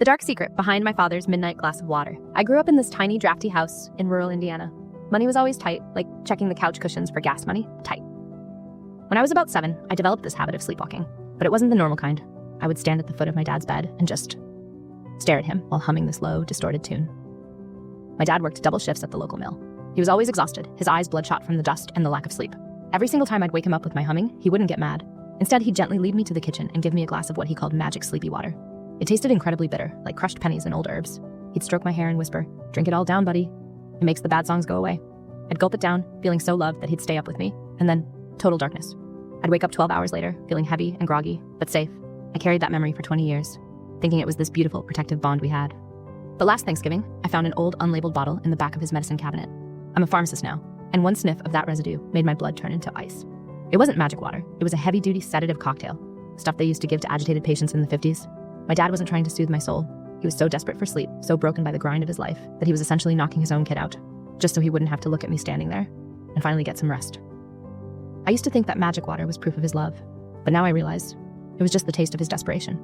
The dark secret behind my father's midnight glass of water. I grew up in this tiny, drafty house in rural Indiana. Money was always tight, like checking the couch cushions for gas money, tight. When I was about 7, I developed this habit of sleepwalking, but it wasn't the normal kind. I would stand at the foot of my dad's bed and just stare at him while humming this low, distorted tune. My dad worked double shifts at the local mill. He was always exhausted, his eyes bloodshot from the dust and the lack of sleep. Every single time I'd wake him up with my humming, he wouldn't get mad. Instead, he'd gently lead me to the kitchen and give me a glass of what he called magic sleepy water. It tasted incredibly bitter, like crushed pennies and old herbs. He'd stroke my hair and whisper, "Drink it all down, buddy. It makes the bad songs go away." I'd gulp it down, feeling so loved that he'd stay up with me, and then total darkness. I'd wake up 12 hours later, feeling heavy and groggy, but safe. I carried that memory for 20 years, thinking it was this beautiful, protective bond we had. But last Thanksgiving, I found an old, unlabeled bottle in the back of his medicine cabinet. I'm a pharmacist now, and one sniff of that residue made my blood turn into ice. It wasn't magic water. It was a heavy-duty sedative cocktail, stuff they used to give to agitated patients in the 50s. My dad wasn't trying to soothe my soul. He was so desperate for sleep, so broken by the grind of his life, that he was essentially knocking his own kid out, just so he wouldn't have to look at me standing there and finally get some rest. I used to think that magic water was proof of his love, but now I realize it was just the taste of his desperation.